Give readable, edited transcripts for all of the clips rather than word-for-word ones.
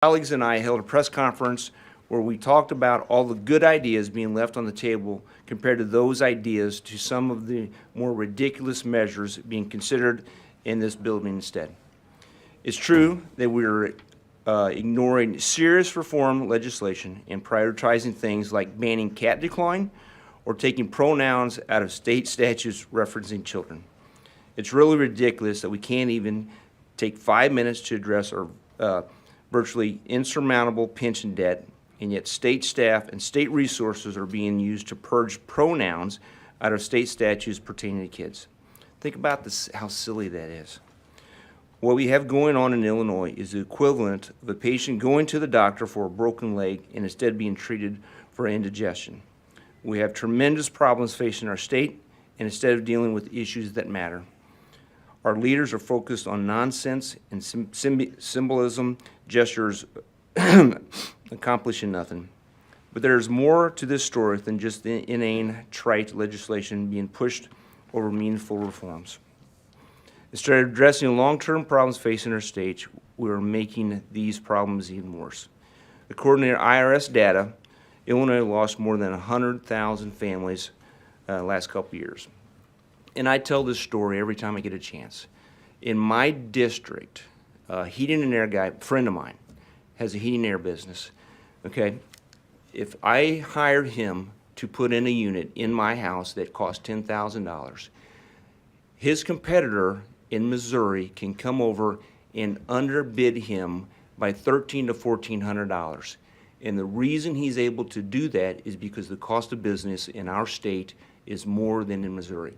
Colleagues and I held a press conference where we talked about all the good ideas being left on the table compared to those ideas to some of the more ridiculous measures being considered in this building instead. It's true that we're ignoring serious reform legislation and prioritizing things like banning cat declawing or taking pronouns out of state statutes referencing children. It's really ridiculous that we can't even take 5 minutes to address our virtually insurmountable pension debt, and yet state staff and state resources are being used to purge pronouns out of state statutes pertaining to kids. Think about this, how silly that is. What we have going on in Illinois is the equivalent of a patient going to the doctor for a broken leg and instead being treated for indigestion. We have tremendous problems facing our state, and instead of dealing with issues that matter, our leaders are focused on nonsense and symbolism, gestures accomplishing nothing. But there's more to this story than just the inane, trite legislation being pushed over meaningful reforms. Instead of addressing long-term problems facing our state, we are making these problems even worse. According to IRS data, Illinois lost more than 100,000 families last couple years. And I tell this story every time I get a chance. In my district, a heating and air guy, friend of mine, has a heating and air business, okay? If I hired him to put in a unit in my house that cost $10,000, his competitor in Missouri can come over and underbid him by $1,300 to $1,400. And the reason he's able to do that is because the cost of business in our state is more than in Missouri.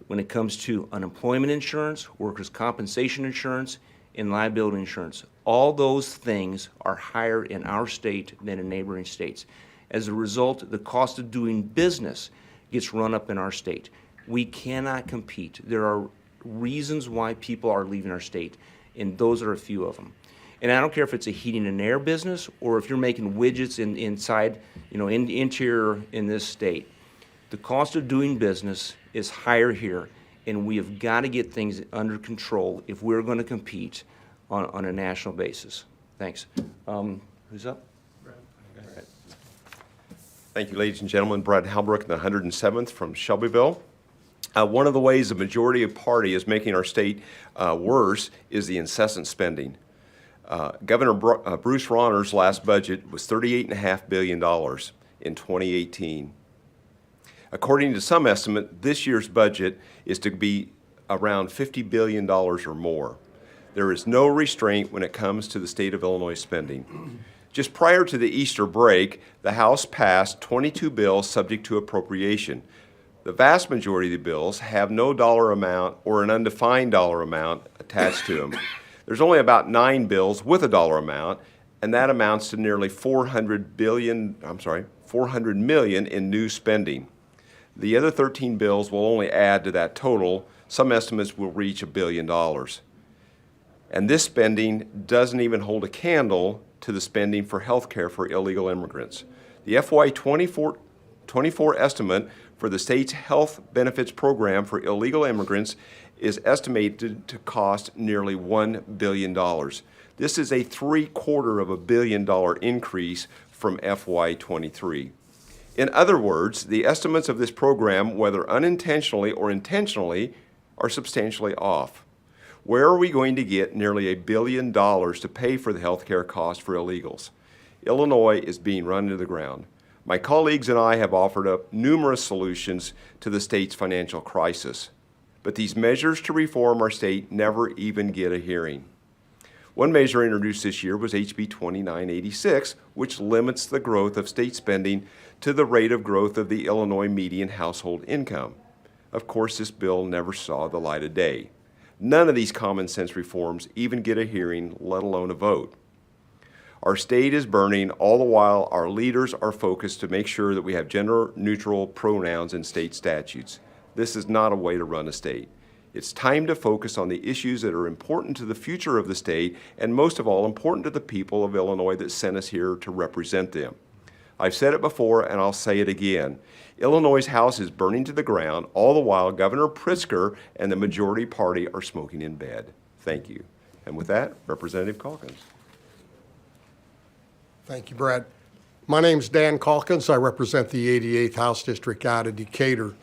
When it comes to unemployment insurance, workers' compensation insurance, and liability insurance, all those things are higher in our state than in neighboring states. As a result, the cost of doing business gets run up in our state. We cannot compete. There are reasons why people are leaving our state, and those are a few of them. And I don't care if it's a heating and air business or if you're making widgets inside, interior in this state. The cost of doing business is higher here, and we have got to get things under control if we're going to compete on a national basis. Thanks. Who's up? Brad. Okay. Thank you, ladies and gentlemen. Brad Halbrook, the 107th from Shelbyville. One of the ways the majority of party is making our state worse is the incessant spending. Governor Bruce Rauner's last budget was $38.5 billion in 2018. According to some estimate, this year's budget is to be around $50 billion or more. There is no restraint when it comes to the state of Illinois spending. Just prior to the Easter break, the House passed 22 bills subject to appropriation. The vast majority of the bills have no dollar amount or an undefined dollar amount attached to them. There's only about 9 bills with a dollar amount, and that amounts to nearly $400 million in new spending. The other 13 bills will only add to that total. Some estimates will reach $1 billion. And this spending doesn't even hold a candle to the spending for health care for illegal immigrants. The FY 24 estimate for the state's health benefits program for illegal immigrants is estimated to cost nearly $1 billion. This is a $750 million increase from FY 23. In other words, the estimates of this program, whether unintentionally or intentionally, are substantially off. Where are we going to get nearly $1 billion to pay for the health care costs for illegals? Illinois is being run to the ground. My colleagues and I have offered up numerous solutions to the state's financial crisis, but these measures to reform our state never even get a hearing. One measure introduced this year was HB 2986, which limits the growth of state spending to the rate of growth of the Illinois median household income. Of course, this bill never saw the light of day. None of these common sense reforms even get a hearing, let alone a vote. Our state is burning, all the while our leaders are focused to make sure that we have gender-neutral pronouns in state statutes. This is not a way to run a state. It's time to focus on the issues that are important to the future of the state and most of all important to the people of Illinois that sent us here to represent them. I've said it before and I'll say it again. Illinois' house is burning to the ground, all the while Governor Pritzker and the majority party are smoking in bed. Thank you. And with that, Representative Caucus. Thank you, Brad. My name's Dan Caucus. I represent the 88th House District out of Decatur.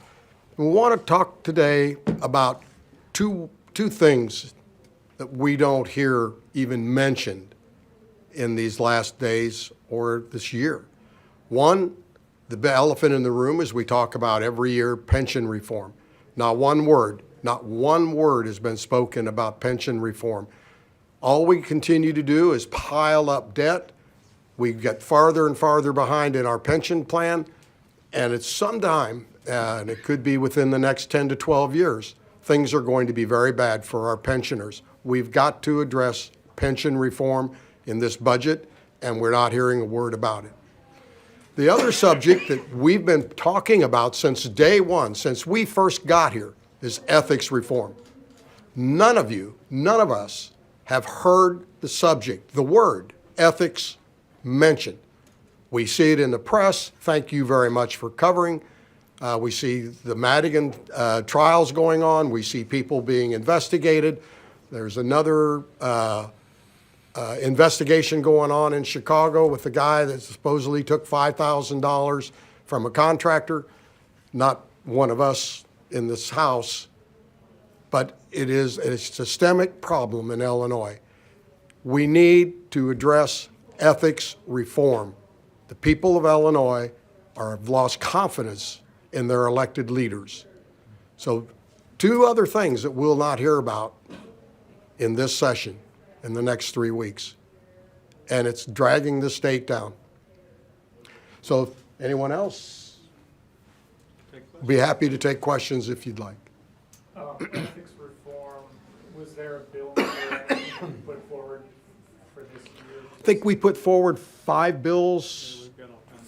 We want to talk today about two things that we don't hear even mentioned in these last days or this year. One, the elephant in the room is we talk about every year pension reform. Not one word has been spoken about pension reform. All we continue to do is pile up debt. We get farther and farther behind in our pension plan, and it's sometime, and it could be within the next 10 to 12 years, things are going to be very bad for our pensioners. We've got to address pension reform in this budget, and we're not hearing a word about it. The other subject that we've been talking about since day one, since we first got here, is ethics reform. None of us have heard the subject, the word ethics mentioned. We see it in the press. Thank you very much for covering. We see the Madigan trials going on. We see people being investigated. There's another investigation going on in Chicago with a guy that supposedly took $5,000 from a contractor. Not one of us in this House, but it is a systemic problem in Illinois. We need to address ethics reform. The people of Illinois have lost confidence in their elected leaders. So two other things that we'll not hear about in this session in the next 3 weeks. And it's dragging the state down. So anyone else? Be happy to take questions if you'd like. Ethics reform, was there a bill that you put forward for this year? I think we put forward 5 bills.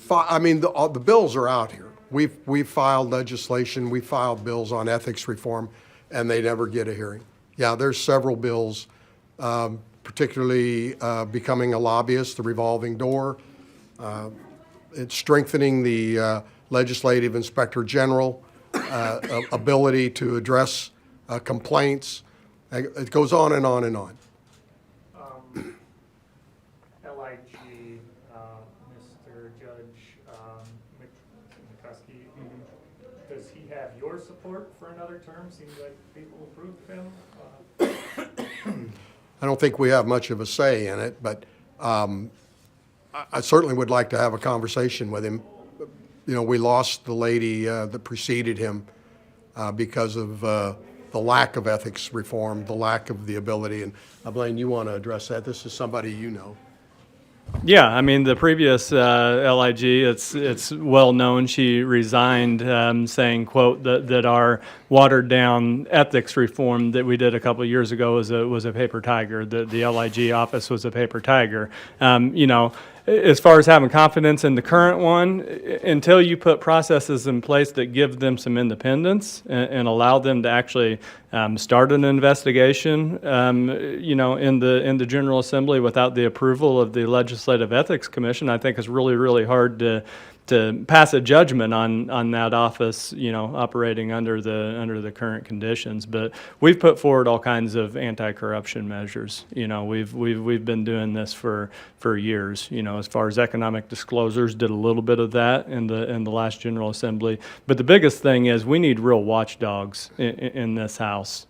The bills are out here. We've filed legislation, we filed bills on ethics reform, and they never get a hearing. Yeah, there's several bills, particularly becoming a lobbyist, the revolving door. It's strengthening the legislative inspector general ability to address complaints. It goes on and on and on. LIG, Mr. Judge McCuskey, does he have your support for another term? Seems like people approved of him. I don't think we have much of a say in it, but I certainly would like to have a conversation with him. You know, we lost the lady that preceded him because of the lack of ethics reform, the lack of the ability. And Blaine, you want to address that? This is somebody you know. Yeah, I mean, the previous LIG, it's well known. She resigned, saying, "quote that our watered down ethics reform that we did a couple of years ago was a paper tiger. The LIG office was a paper tiger." As far as having confidence in the current one, until you put processes in place that give them some independence and allow them to actually start an investigation, in the General Assembly without the approval of the Legislative Ethics Commission, I think it's really, really hard to pass a judgment on that office, operating under the current conditions. But we've put forward all kinds of anti-corruption measures. We've been doing this for years. As far as economic disclosures, did a little bit of that in the last General Assembly. But the biggest thing is we need real watchdogs in this House.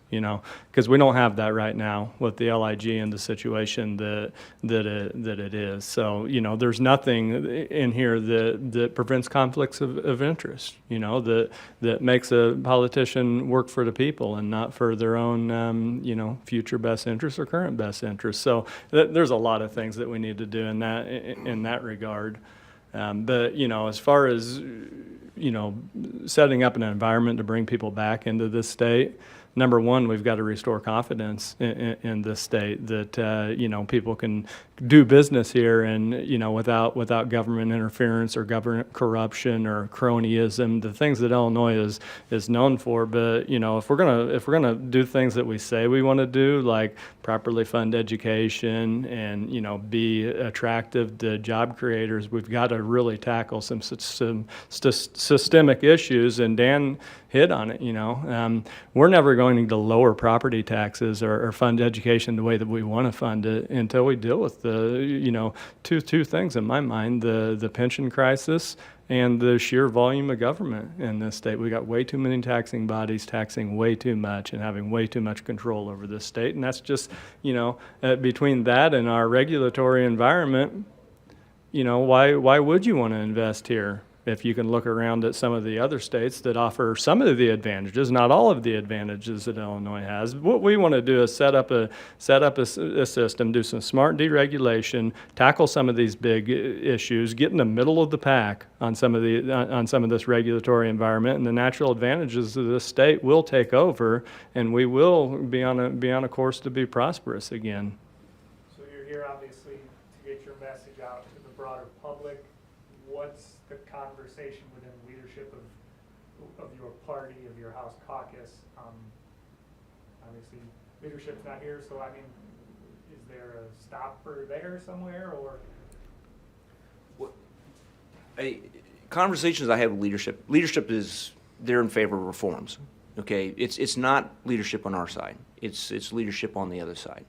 Because we don't have that right now with the LIG and the situation that it is. So, there's nothing in here that prevents conflicts of interest, that makes a politician work for the people and not for their own, future best interests or current best interests. So there's a lot of things that we need to do in that regard. But, as far as, setting up an environment to bring people back into this state, number one, we've got to restore confidence in this state that, people can do business here and, without government interference or government corruption or cronyism, the things that Illinois is known for. But, if we're gonna do things that we say we want to do, like properly fund education and, be attractive to job creators, we've got to really tackle some systemic issues. And Dan hit on it, we're never going going to lower property taxes or fund education the way that we want to fund it until we deal with the, two things in my mind, the pension crisis and the sheer volume of government in this state. We got way too many taxing bodies taxing way too much and having way too much control over this state. And that's just, between that and our regulatory environment, why would you want to invest here if you can look around at some of the other states that offer some of the advantages, not all of the advantages that Illinois has? What we want to do is set up a system, do some smart deregulation, tackle some of these big issues, get in the middle of the pack on some of this regulatory environment, and the natural advantages of this state will take over, and we will be on a course to be prosperous again. So you're here obviously to get your message out to the broader public. What's the conversation within leadership of your party, of your House caucus? Obviously, leadership's not here, so I mean, is there a stopper there somewhere, or? Conversations I have with leadership is, they're in favor of reforms. Okay, it's not leadership on our side. It's leadership on the other side.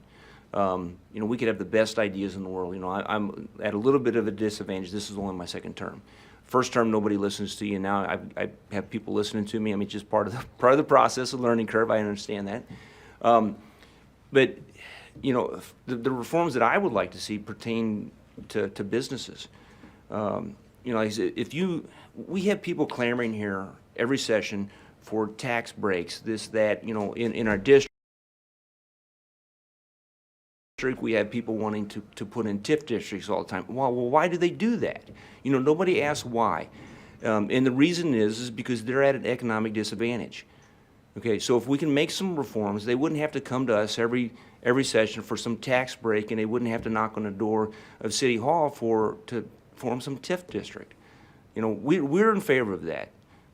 We could have the best ideas in the world. I'm at a little bit of a disadvantage. This is only my second term. First term, nobody listens to you. Now I have people listening to me. I mean, it's just part of the process, of learning curve. I understand that. But the reforms that I would like to see pertain to businesses. Like I said, we have people clamoring here every session for tax breaks, this, that, in our district. We have people wanting to put in TIF districts all the time. Well, why do they do that? Nobody asks why. And the reason is because they're at an economic disadvantage. Okay, so if we can make some reforms, they wouldn't have to come to us every session for some tax break, and they wouldn't have to knock on the door of City Hall to form some TIF district. We're in favor of that.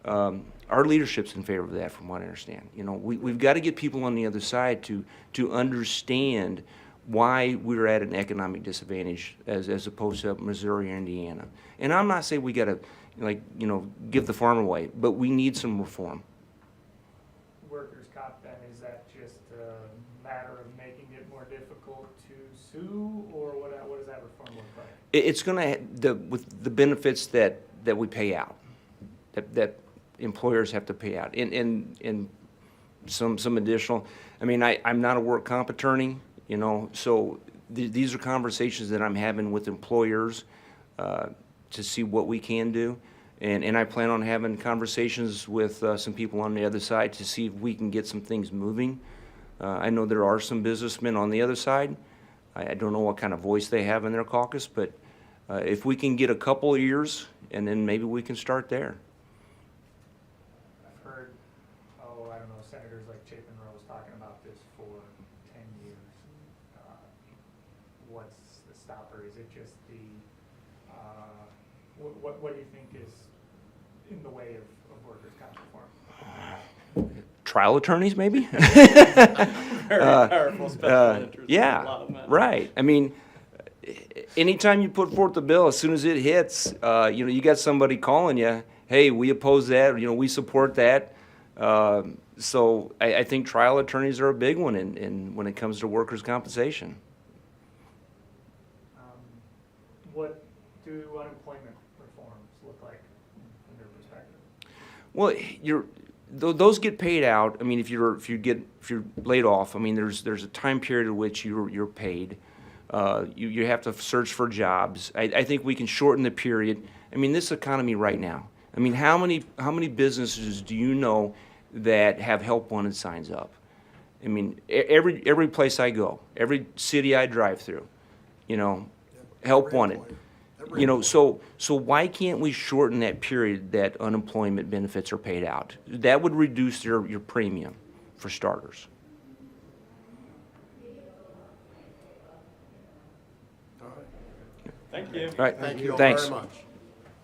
Our leadership's in favor of that, from what I understand. We've got to get people on the other side to understand why we're at an economic disadvantage as opposed to Missouri or Indiana. And I'm not saying we got to, give the farm away, but we need some reform. Workers' comp, then, is that just a matter of making it more difficult to sue, or what does that reform look like? It's going to, with the benefits that we pay out, that employers have to pay out, and some additional. I mean, I'm not a work comp attorney. So these are conversations that I'm having with employers to see what we can do. And I plan on having conversations with some people on the other side to see if we can get some things moving. I know there are some businessmen on the other side. I don't know what kind of voice they have in their caucus, but if we can get a couple of years, and then maybe we can start there. I've heard, I don't know, senators like Chapin Rose talking about this for 10 years. What's the stopper? Is it just what do you think is in the way of workers' comp reform? Trial attorneys, maybe? Very powerful special interest. Yeah, right. I mean, anytime you put forth the bill, as soon as it hits, you got somebody calling you, hey, we oppose that, we support that. So I think trial attorneys are a big one when it comes to workers' compensation. What do unemployment reforms look like from your perspective? Well, those get paid out. I mean, if you're laid off, I mean, there's a time period in which you're paid. You have to search for jobs. I think we can shorten the period. I mean, this economy right now. I mean, how many businesses do you know that have help wanted signs up? I mean, every place I go, every city I drive through, help wanted. So why can't we shorten that period that unemployment benefits are paid out? That would reduce your premium, for starters. Thank you. All right. Thank you all Thanks. very much.